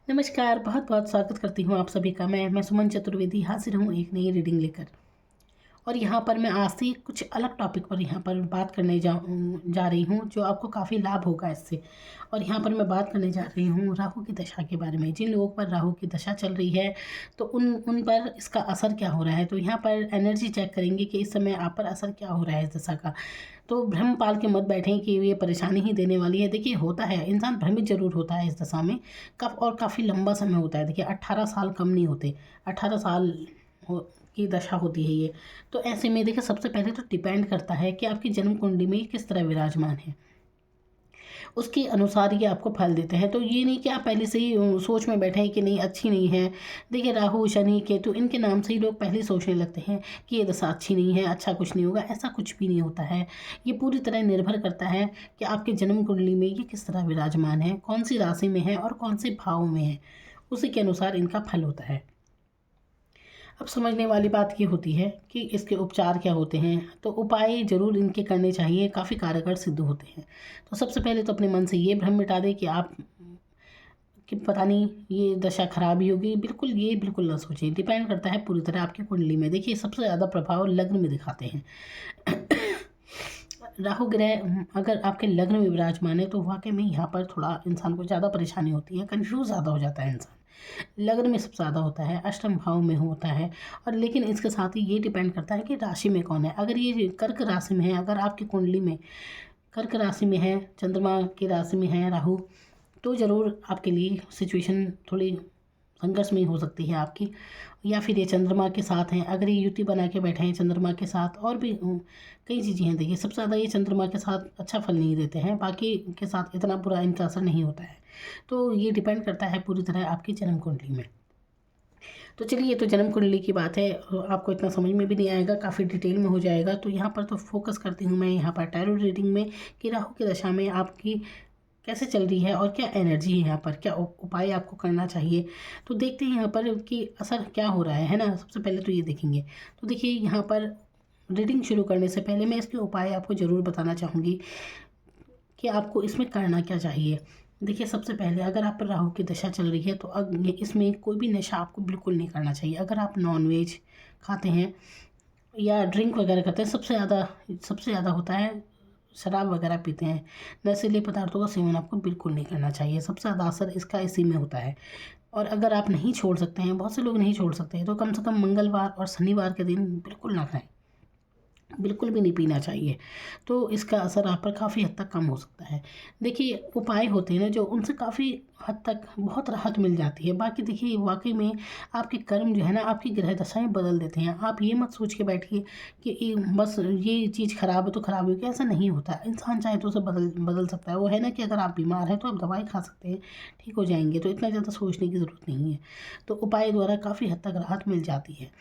नमस्कार, बहुत-बहुत स्वागत करती हूँ आप सभी का। मैं सुमन चतुर्वेदी हाज़िर हूँ एक नई रीडिंग लेकर। और यहाँ पर मैं आज से कुछ अलग टॉपिक पर यहाँ पर बात करने जा रही हूँ, जो आपको काफ़ी लाभ होगा इससे। और यहाँ पर मैं बात करने जा रही हूँ राहु की दशा के बारे में। जिन लोगों पर राहु की दशा चल रही है, तो उन पर इसका असर क्या हो रहा है। तो यहाँ पर एनर्जी चेक करेंगे कि इस समय आप पर असर क्या हो रहा है इस दशा का। तो भ्रम पाल के मत बैठें कि ये परेशानी ही देने वाली है। देखिए, होता है, इंसान भ्रमित ज़रूर होता है इस दशा में, कब और काफ़ी लंबा समय होता है। देखिए, 18 साल कम नहीं होते, 18 साल हो की दशा होती है ये। तो ऐसे में देखिए, सबसे पहले तो डिपेंड करता है कि आपकी जन्म कुंडली में ये किस तरह विराजमान है, उसके अनुसार ये आपको फल देते हैं। तो ये नहीं कि आप पहले से ही सोच में बैठे हैं कि नहीं, अच्छी नहीं है। देखिए, राहु, शनि, केतु, इनके नाम से ही लोग पहले ही सोचने लगते हैं कि ये दशा अच्छी नहीं है, अच्छा कुछ नहीं होगा। ऐसा कुछ भी नहीं होता है। ये पूरी तरह निर्भर करता है कि आपके जन्म कुंडली में ये किस तरह विराजमान है, कौन सी राशि में है और कौन से भाव में है, उसी के अनुसार इनका फल होता है। अब समझने वाली बात ये होती है कि इसके उपचार क्या होते हैं। तो उपाय ज़रूर इनके करने चाहिए, काफ़ी कारगर सिद्ध होते हैं। तो सबसे पहले तो अपने मन से ये भ्रम मिटा दें कि आप कि पता नहीं ये दशा खराब ही होगी। ये बिल्कुल ना सोचें। डिपेंड करता है पूरी तरह आपकी कुंडली में। देखिए, सबसे ज़्यादा प्रभाव लग्न में दिखाते हैं। राहु ग्रह अगर आपके लग्न में विराजमान है, तो वाकई में यहाँ पर थोड़ा इंसान को ज़्यादा परेशानी होती है, कन्फ्यूज़ ज़्यादा हो जाता है इंसान। लग्न में सबसे ज़्यादा होता है, अष्टम भाव में होता है। और लेकिन इसके साथ ही ये डिपेंड करता है कि राशि में कौन है। अगर ये कर्क राशि में है, अगर आपकी कुंडली में कर्क राशि में है, चंद्रमा की राशि में है राहु, तो ज़रूर आपके लिए सिचुएशन थोड़ी संघर्षमयी हो सकती है आपकी। या फिर ये चंद्रमा के साथ हैं, अगर ये युति बना के बैठे हैं चंद्रमा के साथ, और भी कई चीज़ें हैं। देखिए, सबसे ज़्यादा ये चंद्रमा के साथ अच्छा फल नहीं देते हैं, बाकी के साथ इतना बुरा इनका असर नहीं होता है। तो ये डिपेंड करता है पूरी तरह आपकी जन्म कुंडली में। तो चलिए, ये तो जन्म कुंडली की बात है, आपको इतना समझ में भी नहीं आएगा, काफ़ी डिटेल में हो जाएगा। तो यहाँ पर तो फोकस करती हूँ मैं यहाँ पर टैरो रीडिंग में कि राहु की दशा में आपकी कैसे चल रही है और क्या एनर्जी है, यहाँ पर क्या उपाय आपको करना चाहिए। तो देखते हैं यहाँ पर कि असर क्या हो रहा है ना। सबसे पहले तो ये देखेंगे। तो देखिए, यहाँ पर रीडिंग शुरू करने से पहले मैं इसके उपाय आपको ज़रूर बताना चाहूँगी कि आपको इसमें करना क्या चाहिए। देखिए, सबसे पहले अगर आप पर राहु की दशा चल रही है, तो इसमें कोई भी नशा आपको बिल्कुल नहीं करना चाहिए। अगर आप नॉनवेज खाते हैं या ड्रिंक वगैरह करते हैं, सबसे ज़्यादा होता है शराब वगैरह पीते हैं, नशीले पदार्थों का सेवन आपको बिल्कुल नहीं करना चाहिए। सबसे ज़्यादा असर इसका इसी में होता है। और अगर आप नहीं छोड़ सकते हैं, बहुत से लोग नहीं छोड़ सकते हैं, तो कम से कम मंगलवार और शनिवार के दिन बिल्कुल ना खाएं, बिल्कुल भी नहीं पीना चाहिए। तो इसका असर आप पर काफ़ी हद तक कम हो सकता है। देखिए, उपाय होते हैं ना जो, उनसे काफ़ी हद तक बहुत राहत मिल जाती है। बाकी देखिए, वाक़ई में आपके कर्म जो है ना, आपकी ग्रह दशाएँ बदल देते हैं। आप ये मत सोच के बैठिए कि बस ये चीज़ ख़राब है तो ख़राब होगी, ऐसा नहीं होता। इंसान चाहे तो उसे बदल सकता है। वो है ना कि अगर आप बीमार हैं तो आप दवाई खा सकते हैं, ठीक हो जाएँगे। तो इतना ज़्यादा सोचने की ज़रूरत नहीं है। तो उपाय द्वारा काफ़ी हद तक राहत मिल जाती है।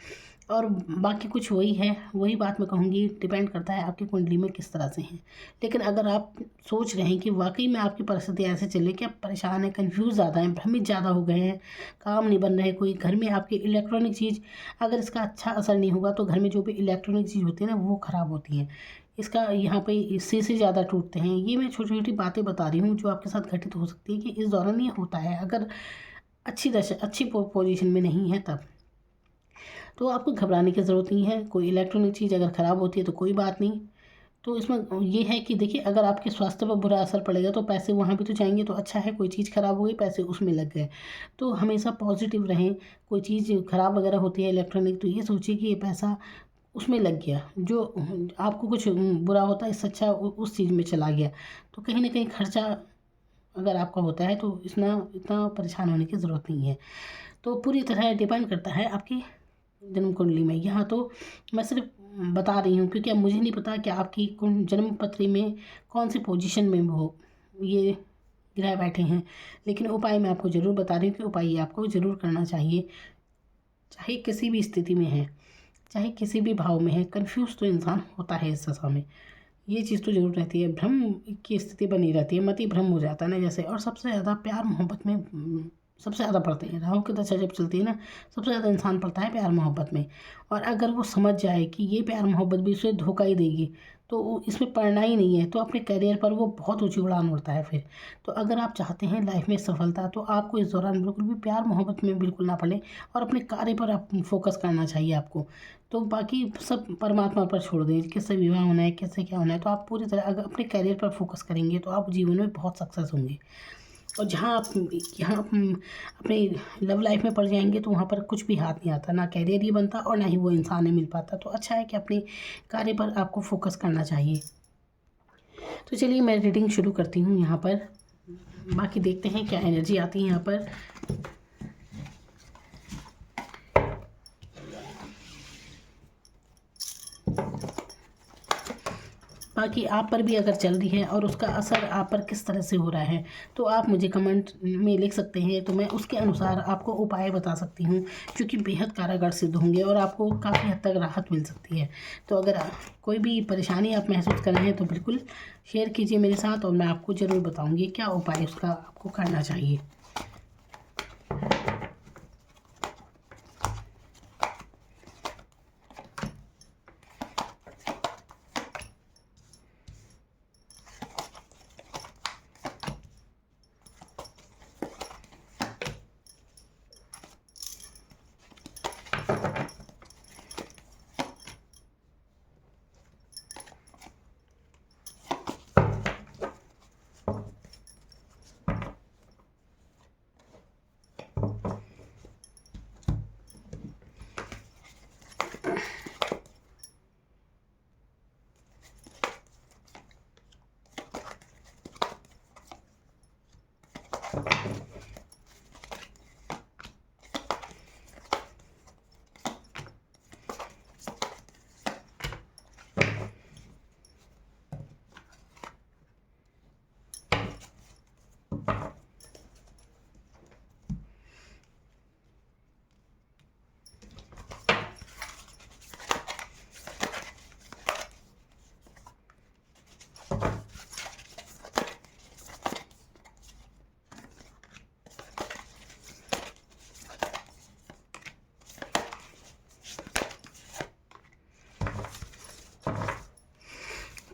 और बाकी कुछ वही है, वही बात मैं कहूँगी, डिपेंड करता है आपकी कुंडली में किस तरह से हैं। लेकिन अगर आप सोच रहे हैं कि वाक़ई में आपकी परिस्थिति ऐसे चल रही है कि आप परेशान हैं, कन्फ्यूज़ ज़्यादा हैं, भ्रमित ज़्यादा हो गए हैं, काम नहीं बन रहे, कोई घर में आपकी इलेक्ट्रॉनिक चीज़, अगर इसका अच्छा असर नहीं होगा, तो घर में जो भी इलेक्ट्रॉनिक चीज़ होती है ना, वो ख़राब होती हैं। इसका यहाँ पे इससे ज़्यादा टूटते हैं। ये मैं छोटी-छोटी बातें बता रही हूँ जो आपके साथ घटित हो सकती है कि इस दौरान ये होता है, अगर अच्छी पोज़ीशन में नहीं है तब। तो आपको घबराने की ज़रूरत नहीं है। कोई इलेक्ट्रॉनिक चीज़ अगर ख़राब होती है तो कोई बात नहीं। तो इसमें ये है कि देखिए, अगर आपके स्वास्थ्य पर बुरा असर पड़ेगा तो पैसे वहाँ भी तो जाएँगे। तो अच्छा है, कोई चीज़ ख़राब हो गई, पैसे उसमें लग गए। तो हमेशा पॉज़िटिव रहें। कोई चीज़ ख़राब वग़ैरह होती है इलेक्ट्रॉनिक, तो ये सोचिए कि ये पैसा उसमें लग गया। जो आपको कुछ बुरा होता है, इससे अच्छा उस चीज़ में चला गया। तो कहीं न कहीं खर्चा अगर आपका होता है, तो इतना इतना परेशान होने की ज़रूरत नहीं है। तो पूरी तरह डिपेंड करता है आपकी जन्म कुंडली में। यहाँ तो मैं सिर्फ बता रही हूँ, क्योंकि अब मुझे नहीं पता कि आपकी जन्म पत्री में कौन सी पोजीशन में वो ये ग्रह बैठे हैं। लेकिन उपाय मैं आपको ज़रूर बता रही हूँ कि उपाय ये आपको ज़रूर करना चाहिए, चाहे किसी भी स्थिति में है, चाहे किसी भी भाव में है। कन्फ्यूज़ तो इंसान होता है इस दशा में, ये चीज़ तो ज़रूर रहती है। भ्रम की स्थिति बनी रहती है, मति भ्रम हो जाता है ना जैसे। और सबसे ज़्यादा प्यार मोहब्बत में सबसे ज़्यादा पड़ते हैं। राहु की दशा जब चलती है ना, सबसे ज़्यादा इंसान पड़ता है प्यार मोहब्बत में। और अगर वो समझ जाए कि ये प्यार मोहब्बत भी उसे धोखा ही देगी, तो इसमें पड़ना ही नहीं है, तो अपने करियर पर वो बहुत ऊंची उड़ान उड़ता है फिर। तो अगर आप चाहते हैं लाइफ में सफलता, तो आपको इस दौरान बिल्कुल भी प्यार मोहब्बत में बिल्कुल ना पड़े और अपने कार्य पर आप फोकस करना चाहिए आपको। तो बाकी सब परमात्मा पर छोड़ दें, किससे विवाह होना है, किससे क्या होना है, तो आप पूरी तरह अगर अपने करियर पर फोकस करेंगे तो आप जीवन में बहुत सक्सेस होंगे। और जहाँ आप यहाँ अपने लव लाइफ में पड़ जाएंगे तो वहाँ पर कुछ भी हाथ नहीं आता, ना कैरियर ही बनता और ना ही वो इंसान ही मिल पाता। तो अच्छा है कि अपने कार्य पर आपको फोकस करना चाहिए। तो चलिए मैं रीडिंग शुरू करती हूँ यहाँ पर, बाकी देखते हैं क्या एनर्जी आती है यहाँ पर। बाकी आप पर भी अगर चल रही है और उसका असर आप पर किस तरह से हो रहा है, तो आप मुझे कमेंट में लिख सकते हैं, तो मैं उसके अनुसार आपको उपाय बता सकती हूँ जो कि बेहद कारगर सिद्ध होंगे और आपको काफ़ी हद तक राहत मिल सकती है। तो अगर कोई भी परेशानी आप महसूस कर रहे हैं तो बिल्कुल शेयर कीजिए मेरे साथ और मैं आपको ज़रूर बताऊँगी क्या उपाय उसका आपको करना चाहिए।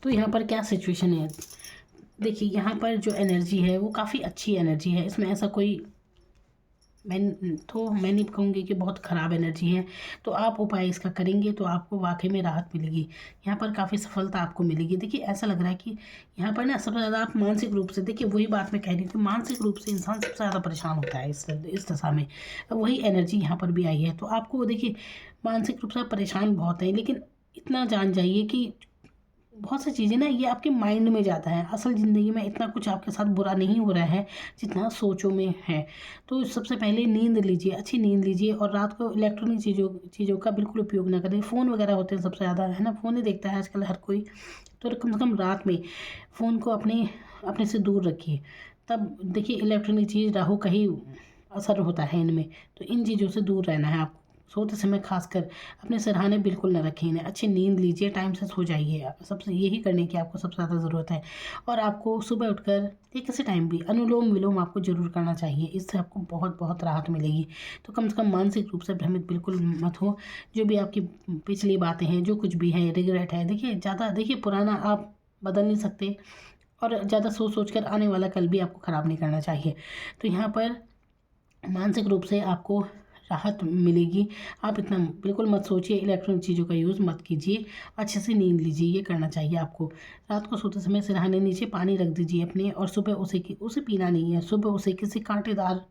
तो यहाँ पर क्या सिचुएशन है, देखिए यहाँ पर जो एनर्जी है वो काफ़ी अच्छी एनर्जी है, इसमें ऐसा कोई मैं नहीं कहूँगी कि बहुत ख़राब एनर्जी है। तो आप उपाय इसका करेंगे तो आपको वाकई में राहत मिलेगी, यहाँ पर काफ़ी सफलता आपको मिलेगी। देखिए ऐसा लग रहा है कि यहाँ पर ना सबसे ज़्यादा आप मानसिक रूप से, देखिए वही बात मैं कह रही हूँ कि मानसिक रूप से इंसान सबसे ज़्यादा परेशान होता है इस दशा में, वही एनर्जी यहाँ पर भी आई है। तो आपको देखिए मानसिक रूप से आप परेशान बहुत हैं, लेकिन इतना जान जाइए कि बहुत सी चीज़ें ना ये आपके माइंड में ज़्यादा है, असल ज़िंदगी में इतना कुछ आपके साथ बुरा नहीं हो रहा है जितना सोचों में है। तो सबसे पहले नींद लीजिए, अच्छी नींद लीजिए और रात को इलेक्ट्रॉनिक चीज़ों का बिल्कुल उपयोग ना करें। फ़ोन वगैरह होते हैं सबसे ज़्यादा, है ना, फ़ोन ही देखता है आजकल हर कोई। तो कम से कम रात में फ़ोन को अपने अपने से दूर रखिए। तब देखिए इलेक्ट्रॉनिक चीज़ राहु का ही असर होता है इनमें, तो इन चीज़ों से दूर रहना है आपको। सोते समय खासकर अपने सिरहाने बिल्कुल न रखें इन्हें, अच्छी नींद लीजिए, टाइम से सो जाइए, सबसे यही करने की आपको सबसे ज़्यादा ज़रूरत है। और आपको सुबह उठकर या किसी टाइम भी अनुलोम विलोम आपको ज़रूर करना चाहिए, इससे आपको बहुत बहुत राहत मिलेगी। तो कम से कम मानसिक रूप से भ्रमित बिल्कुल मत हो। जो भी आपकी पिछली बातें हैं, जो कुछ भी है, रिग्रेट है, देखिए ज़्यादा, देखिए पुराना आप बदल नहीं सकते और ज़्यादा सोच सोच कर आने वाला कल भी आपको ख़राब नहीं करना चाहिए। तो यहाँ पर मानसिक रूप से आपको राहत मिलेगी। आप इतना बिल्कुल मत सोचिए, इलेक्ट्रॉनिक चीज़ों का यूज़ मत कीजिए, अच्छे से नींद लीजिए, ये करना चाहिए आपको। रात को सोते समय सिरहाने नीचे पानी रख दीजिए अपने, और सुबह उसे पीना नहीं है, सुबह उसे किसी कांटेदार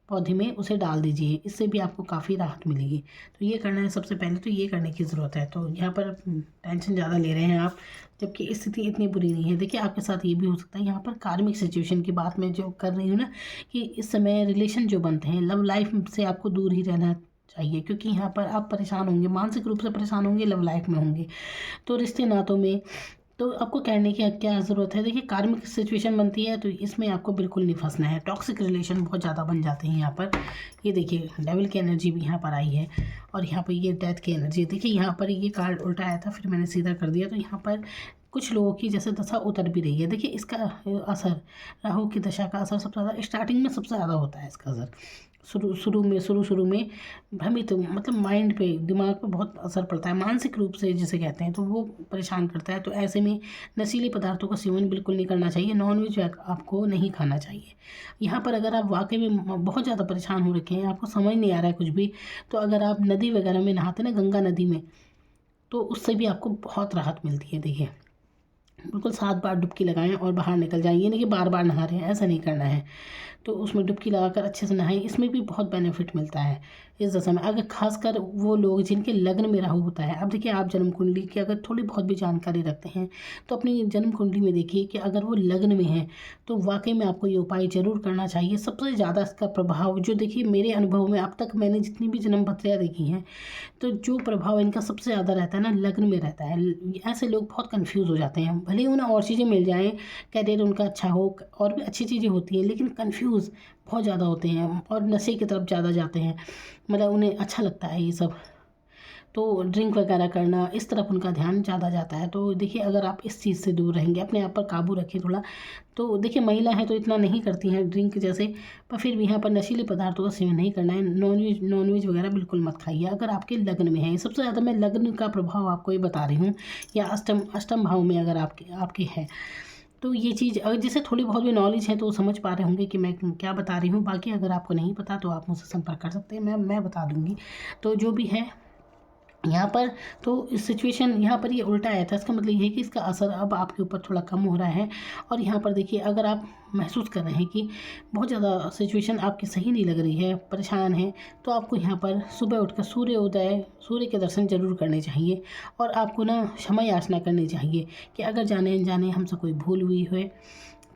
पौधे में उसे डाल दीजिए, इससे भी आपको काफ़ी राहत मिलेगी। तो ये करना है, सबसे पहले तो ये करने की ज़रूरत है। तो यहाँ पर टेंशन ज़्यादा ले रहे हैं आप, जबकि स्थिति इतनी बुरी नहीं है। देखिए आपके साथ ये भी हो सकता है, यहाँ पर कार्मिक सिचुएशन की बात मैं जो कर रही हूँ ना, कि इस समय रिलेशन जो बनते हैं, लव लाइफ से आपको दूर ही रहना चाहिए, क्योंकि यहाँ पर आप परेशान होंगे, मानसिक रूप से परेशान होंगे, लव लाइफ में होंगे, तो रिश्ते नातों में तो आपको कहने की क्या ज़रूरत है। देखिए कार्मिक सिचुएशन बनती है तो इसमें आपको बिल्कुल नहीं फंसना है, टॉक्सिक रिलेशन बहुत ज़्यादा बन जाते हैं यहाँ पर। ये देखिए डेविल की एनर्जी भी यहाँ पर आई है, और यहाँ पर ये डेथ की एनर्जी, देखिए यहाँ पर ये कार्ड उल्टा आया था, फिर मैंने सीधा कर दिया। तो यहाँ पर कुछ लोगों की जैसे दशा उतर भी रही है। देखिए इसका असर, राहु की दशा का असर सबसे ज़्यादा स्टार्टिंग में सबसे ज़्यादा होता है इसका असर, शुरू में भ्रमित, मतलब माइंड पे, दिमाग पे बहुत असर पड़ता है, मानसिक रूप से जिसे कहते हैं, तो वो परेशान करता है। तो ऐसे में नशीले पदार्थों का सेवन बिल्कुल नहीं करना चाहिए, नॉनवेज आपको नहीं खाना चाहिए। यहाँ पर अगर आप वाकई में बहुत ज़्यादा परेशान हो रखे हैं, आपको समझ नहीं आ रहा है कुछ भी, तो अगर आप नदी वगैरह में नहाते ना, गंगा नदी में, तो उससे भी आपको बहुत राहत मिलती है। देखिए, बिल्कुल 7 बार डुबकी लगाएं और बाहर निकल जाएं, ये नहीं कि बार बार नहा रहे हैं, ऐसा नहीं करना है। तो उसमें डुबकी लगाकर अच्छे से नहाएं, इसमें भी बहुत बेनिफिट मिलता है इस दशा में। अगर खासकर वो लोग जिनके लग्न में राहु होता है, अब देखिए आप जन्म कुंडली की अगर थोड़ी बहुत भी जानकारी रखते हैं तो अपनी जन्म कुंडली में देखिए कि अगर वो लग्न में है तो वाकई में आपको ये उपाय जरूर करना चाहिए। सबसे ज़्यादा इसका प्रभाव जो, देखिए मेरे अनुभव में अब तक मैंने जितनी भी जन्म पत्रियाँ देखी हैं, तो जो प्रभाव इनका सबसे ज़्यादा रहता है ना, लग्न में रहता है। ऐसे लोग बहुत कन्फ्यूज़ हो जाते हैं, भले ही उन्हें और चीज़ें मिल जाएँ, करियर उनका अच्छा हो और भी अच्छी चीज़ें होती हैं, लेकिन कन्फ्यूज़ बहुत ज़्यादा होते हैं और नशे की तरफ ज़्यादा जाते हैं। मतलब उन्हें अच्छा लगता है ये सब, तो ड्रिंक वगैरह करना, इस तरफ उनका ध्यान ज़्यादा जाता है। तो देखिए अगर आप इस चीज़ से दूर रहेंगे, अपने आप पर काबू रखें थोड़ा, तो देखिए महिला हैं तो इतना नहीं करती हैं ड्रिंक जैसे, पर फिर भी यहाँ पर नशीले पदार्थों का सेवन नहीं करना है। नॉनवेज वगैरह बिल्कुल मत खाइए अगर आपके लग्न में है। सबसे ज़्यादा मैं लग्न का प्रभाव आपको ये बता रही हूँ, या अष्टम भाव में अगर आपके है, तो ये चीज़ अगर जैसे थोड़ी बहुत भी नॉलेज है तो समझ पा रहे होंगे कि मैं क्या बता रही हूँ। बाकी अगर आपको नहीं पता तो आप मुझसे संपर्क कर सकते हैं, मैं बता दूँगी। तो जो भी है यहाँ पर, तो इस सिचुएशन यहाँ पर ये उल्टा आया था, इसका मतलब ये है कि इसका असर अब आपके ऊपर थोड़ा कम हो रहा है। और यहाँ पर देखिए अगर आप महसूस कर रहे हैं कि बहुत ज़्यादा सिचुएशन आपकी सही नहीं लग रही है, परेशान हैं, तो आपको यहाँ पर सुबह उठकर सूर्य के दर्शन जरूर करने चाहिए। और आपको ना क्षमा याचना करनी चाहिए कि अगर जाने अनजाने हमसे कोई भूल हुई है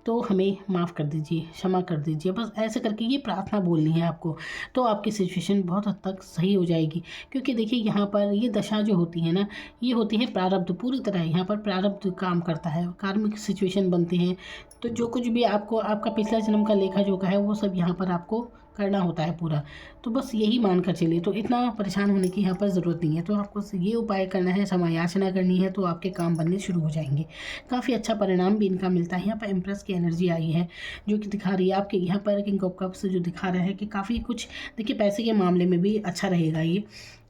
तो हमें माफ़ कर दीजिए, क्षमा कर दीजिए, बस ऐसे करके ये प्रार्थना बोलनी है आपको। तो आपकी सिचुएशन बहुत हद तक सही हो जाएगी। क्योंकि देखिए यहाँ पर ये दशा जो होती है ना, ये होती है प्रारब्ध, पूरी तरह यहाँ पर प्रारब्ध काम करता है, कार्मिक सिचुएशन बनते हैं। तो जो कुछ भी आपको आपका पिछला जन्म का लेखा जोखा है वो सब यहाँ पर आपको करना होता है पूरा। तो बस यही मान कर चलिए, तो इतना परेशान होने की यहाँ पर ज़रूरत नहीं है। तो आपको ये उपाय करना है, क्षमा याचना करनी है, तो आपके काम बनने शुरू हो जाएंगे। काफ़ी अच्छा परिणाम भी इनका मिलता है। यहाँ पर एम्प्रेस की एनर्जी आई है जो कि दिखा रही है आपके यहाँ पर किंग ऑफ कप्स जो दिखा रहा है कि काफ़ी कुछ, देखिए पैसे के मामले में भी अच्छा रहेगा ये।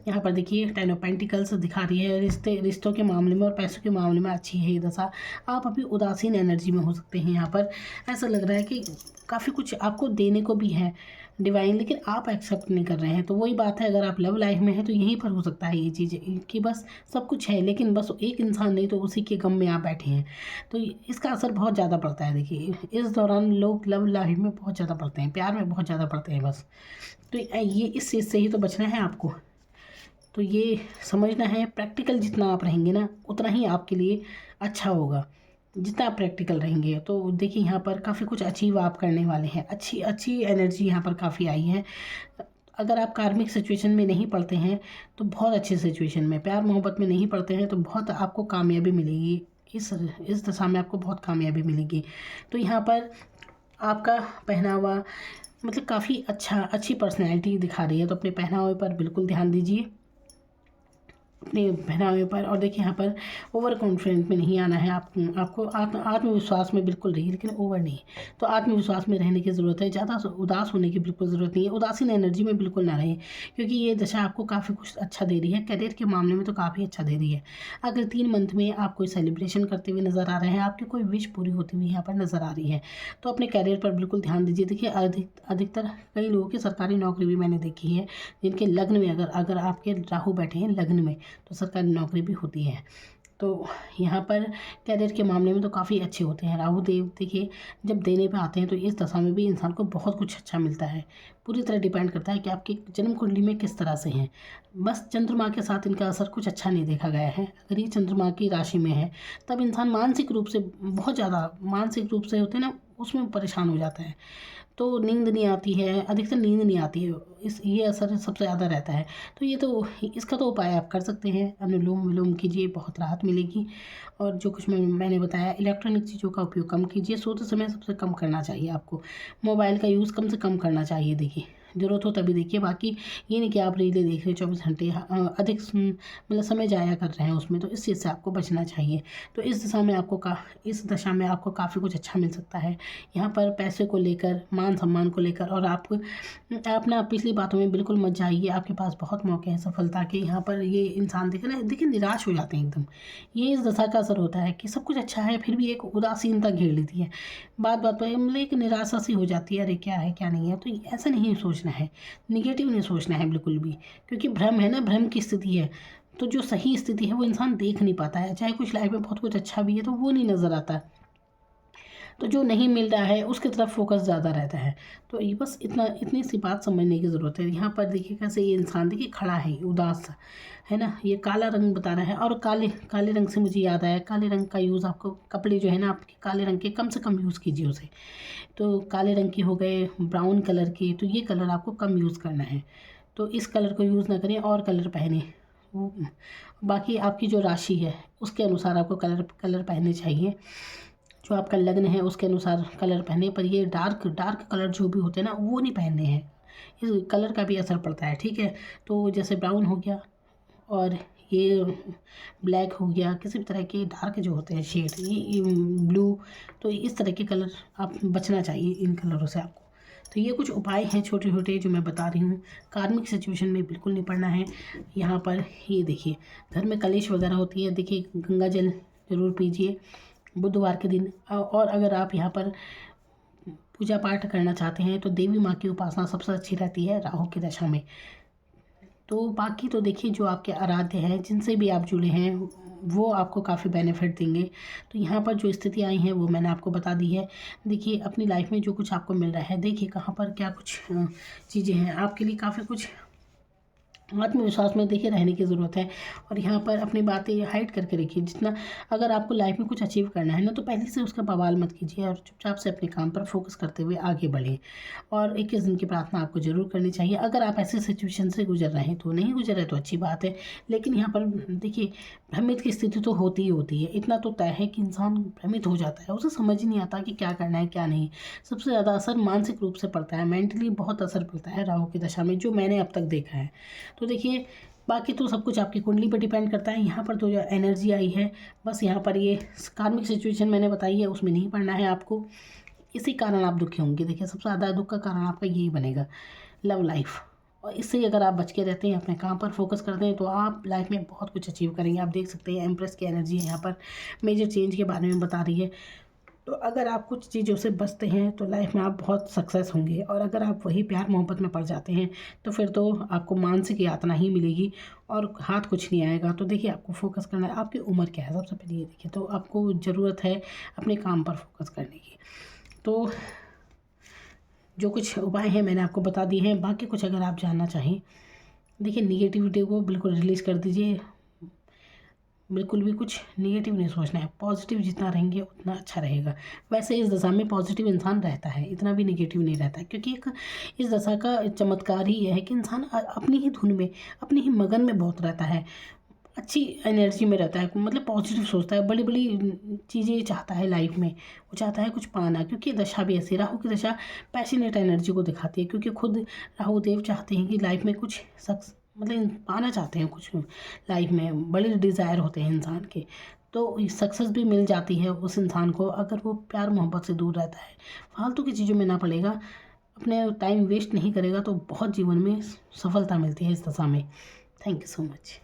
यहाँ पर देखिए 10 ऑफ पेंटिकल्स दिखा रही है, रिश्तों के मामले में और पैसों के मामले में अच्छी है ये दशा। आप अभी उदासीन एनर्जी में हो सकते हैं। यहाँ पर ऐसा लग रहा है कि काफ़ी कुछ आपको देने को भी है डिवाइन, लेकिन आप एक्सेप्ट नहीं कर रहे हैं। तो वही बात है, अगर आप लव लाइफ में हैं तो यहीं पर हो सकता है ये चीज़ें कि बस सब कुछ है लेकिन बस एक इंसान नहीं, तो उसी के गम में आप बैठे हैं। तो इसका असर बहुत ज़्यादा पड़ता है। देखिए इस दौरान लोग लव लाइफ में बहुत ज़्यादा पड़ते हैं, प्यार में बहुत ज़्यादा पड़ते हैं बस। तो ये इस चीज़ से ही तो बचना है आपको। तो ये समझना है, प्रैक्टिकल जितना आप रहेंगे ना उतना ही आपके लिए अच्छा होगा, जितना आप प्रैक्टिकल रहेंगे। तो देखिए यहाँ पर काफ़ी कुछ अचीव आप करने वाले हैं, अच्छी अच्छी एनर्जी यहाँ पर काफ़ी आई है। अगर आप कार्मिक सिचुएशन में नहीं पड़ते हैं तो बहुत अच्छी सिचुएशन में, प्यार मोहब्बत में नहीं पड़ते हैं तो बहुत आपको कामयाबी मिलेगी। इस दशा में आपको बहुत कामयाबी मिलेगी। तो यहाँ पर आपका पहनावा मतलब काफ़ी अच्छी पर्सनैलिटी दिखा रही है, तो अपने पहनावे पर बिल्कुल ध्यान दीजिए, अपने पहनावे पर। और देखिए यहाँ पर ओवर कॉन्फिडेंट में नहीं आना है, आपको आत्मविश्वास में बिल्कुल रहिए, लेकिन ओवर नहीं। तो आत्मविश्वास में रहने की ज़रूरत है, ज़्यादा उदास होने की बिल्कुल ज़रूरत नहीं है, उदासीन एनर्जी में बिल्कुल ना रहें, क्योंकि ये दशा आपको काफ़ी कुछ अच्छा दे रही है। करियर के मामले में तो काफ़ी अच्छा दे रही है। अगर 3 मंथ में आप कोई सेलिब्रेशन करते हुए नज़र आ रहे हैं, आपकी कोई विश पूरी होती हुई यहाँ पर नज़र आ रही है, तो अपने करियर पर बिल्कुल ध्यान दीजिए। देखिए अधिकतर कई लोगों की सरकारी नौकरी भी मैंने देखी है, जिनके लग्न में अगर आपके राहु बैठे हैं लग्न में, तो सरकारी नौकरी भी होती है। तो यहाँ पर करियर के मामले में तो काफ़ी अच्छे होते हैं राहु देव। देखिए जब देने पे आते हैं तो इस दशा में भी इंसान को बहुत कुछ अच्छा मिलता है। पूरी तरह डिपेंड करता है कि आपकी जन्म कुंडली में किस तरह से हैं। बस चंद्रमा के साथ इनका असर कुछ अच्छा नहीं देखा गया है। अगर ये चंद्रमा की राशि में है तब इंसान मानसिक रूप से बहुत ज़्यादा, मानसिक रूप से होते हैं ना, उसमें परेशान हो जाता है। तो नींद नहीं आती है, अधिकतर नींद नहीं आती है, ये असर सबसे ज़्यादा रहता है। तो ये तो इसका तो उपाय आप कर सकते हैं, अनुलोम विलोम कीजिए, बहुत राहत मिलेगी। और जो कुछ मैंने बताया, इलेक्ट्रॉनिक चीज़ों का उपयोग कम कीजिए, सोते समय सबसे कम करना चाहिए आपको, मोबाइल का यूज़ कम से कम करना चाहिए। देखिए ज़रूरत हो तभी देखिए, बाकी ये नहीं कि आप रीलें देख रहे हैं 24 घंटे, अधिक मतलब समय ज़ाया कर रहे हैं उसमें, तो इस चीज़ से आपको बचना चाहिए। तो इस दशा में आपको काफ़ी कुछ अच्छा मिल सकता है। यहाँ पर पैसे को लेकर, मान सम्मान को लेकर, और आप ना पिछली बातों में बिल्कुल मत जाइए, आपके पास बहुत मौके हैं सफलता के। यहाँ पर ये इंसान देखिए निराश हो जाते हैं एकदम। ये इस दशा का असर होता है कि सब कुछ अच्छा है फिर भी एक उदासीनता घेर लेती है, बात बात पर मतलब एक निराशा सी हो जाती है, अरे क्या है क्या नहीं है। तो ऐसा नहीं सोचना है, निगेटिव नहीं सोचना है बिल्कुल भी, क्योंकि भ्रम है ना, भ्रम की स्थिति है। तो जो सही स्थिति है वो इंसान देख नहीं पाता है, चाहे कुछ लाइफ में बहुत कुछ अच्छा भी है तो वो नहीं नज़र आता। तो जो नहीं मिल रहा है उसकी तरफ फोकस ज़्यादा रहता है। तो ये बस इतनी सी बात समझने की ज़रूरत है। यहाँ पर देखिए कैसे ये इंसान देखिए खड़ा है उदास, है ना, ये काला रंग बता रहा है। और काले काले रंग से मुझे याद आया, काले रंग का यूज़ आपको, कपड़े जो है ना आपके काले रंग के कम से कम यूज़ कीजिए उसे। तो काले रंग के हो गए, ब्राउन कलर के, तो ये कलर आपको कम यूज़ करना है। तो इस कलर को यूज़ ना करें और कलर पहने। वो बाकी आपकी जो राशि है उसके अनुसार आपको कलर कलर पहनने चाहिए, जो आपका लग्न है उसके अनुसार कलर पहने। पर ये डार्क डार्क कलर जो भी होते हैं ना वो नहीं पहनने हैं, इस कलर का भी असर पड़ता है, ठीक है। तो जैसे ब्राउन हो गया और ये ब्लैक हो गया, किसी भी तरह के डार्क जो होते हैं शेड, ये ब्लू, तो इस तरह के कलर आप बचना चाहिए इन कलरों से आपको। तो ये कुछ उपाय हैं छोटे छोटे जो मैं बता रही हूँ। कार्मिक सिचुएशन में बिल्कुल नहीं पड़ना है। यहाँ पर ये देखिए घर में कलेश वगैरह होती है, देखिए गंगा जल ज़रूर पीजिए बुधवार के दिन। और अगर आप यहाँ पर पूजा पाठ करना चाहते हैं तो देवी माँ की उपासना सबसे अच्छी रहती है राहु की दशा में। तो बाकी तो देखिए जो आपके आराध्य हैं जिनसे भी आप जुड़े हैं वो आपको काफ़ी बेनिफिट देंगे। तो यहाँ पर जो स्थिति आई हैं वो मैंने आपको बता दी है। देखिए अपनी लाइफ में जो कुछ आपको मिल रहा है, देखिए कहाँ पर क्या कुछ चीज़ें हैं आपके लिए, काफ़ी कुछ आत्मविश्वास में देखिए रहने की ज़रूरत है। और यहाँ पर अपनी बातें हाइड करके रखिए जितना। अगर आपको लाइफ में कुछ अचीव करना है ना तो पहले से उसका बवाल मत कीजिए और चुपचाप से अपने काम पर फोकस करते हुए आगे बढ़ें। और 21 दिन की प्रार्थना आपको ज़रूर करनी चाहिए। अगर आप ऐसे सिचुएशन से गुजर रहे हैं, तो नहीं गुजर रहे तो अच्छी बात है, लेकिन यहाँ पर देखिए भ्रमित की स्थिति तो होती ही होती है। इतना तो तय है कि इंसान भ्रमित हो जाता है, उसे समझ ही नहीं आता कि क्या करना है क्या नहीं। सबसे ज़्यादा असर मानसिक रूप से पड़ता है, मेंटली बहुत असर पड़ता है राहु की दशा में, जो मैंने अब तक देखा है। तो देखिए बाकी तो सब कुछ आपकी कुंडली पर डिपेंड करता है। यहाँ पर तो जो एनर्जी आई है, बस यहाँ पर ये कार्मिक सिचुएशन मैंने बताई है उसमें नहीं पड़ना है आपको। इसी कारण आप दुखी होंगे। देखिए सबसे ज़्यादा दुख का कारण आपका यही बनेगा, लव लाइफ। और इससे अगर आप बच के रहते हैं, अपने काम पर फोकस करते हैं, तो आप लाइफ में बहुत कुछ अचीव करेंगे। आप देख सकते हैं एम्प्रेस की एनर्जी है यहाँ पर, मेजर चेंज के बारे में बता रही है। तो अगर आप कुछ चीज़ों से बचते हैं तो लाइफ में आप बहुत सक्सेस होंगे। और अगर आप वही प्यार मोहब्बत में पड़ जाते हैं तो फिर तो आपको मानसिक यातना ही मिलेगी और हाथ कुछ नहीं आएगा। तो देखिए आपको फोकस करना है, आपकी उम्र क्या है सबसे पहले ये देखिए। तो आपको ज़रूरत है अपने काम पर फोकस करने की। तो जो कुछ उपाय हैं मैंने आपको बता दिए हैं। बाकी कुछ अगर आप जानना चाहें, देखिए निगेटिविटी को बिल्कुल रिलीज़ कर दीजिए, बिल्कुल भी कुछ नेगेटिव नहीं सोचना है। पॉजिटिव जितना रहेंगे उतना अच्छा रहेगा। वैसे इस दशा में पॉजिटिव इंसान रहता है, इतना भी नेगेटिव नहीं रहता है, क्योंकि एक इस दशा का चमत्कार ही यह है कि इंसान अपनी ही धुन में, अपनी ही मगन में बहुत रहता है, अच्छी एनर्जी में रहता है, मतलब पॉजिटिव सोचता है, बड़ी बड़ी चीज़ें चाहता है लाइफ में, वो चाहता है कुछ पाना। क्योंकि दशा भी ऐसी, राहु की दशा पैशनेट एनर्जी को दिखाती है, क्योंकि खुद राहु देव चाहते हैं कि लाइफ में कुछ मतलब पाना चाहते हैं कुछ, लाइफ में बड़े डिज़ायर होते हैं इंसान के। तो सक्सेस भी मिल जाती है उस इंसान को अगर वो प्यार मोहब्बत से दूर रहता है, फालतू की चीज़ों में ना पड़ेगा, अपने टाइम वेस्ट नहीं करेगा, तो बहुत जीवन में सफलता मिलती है इस दशा में। Thank you so much.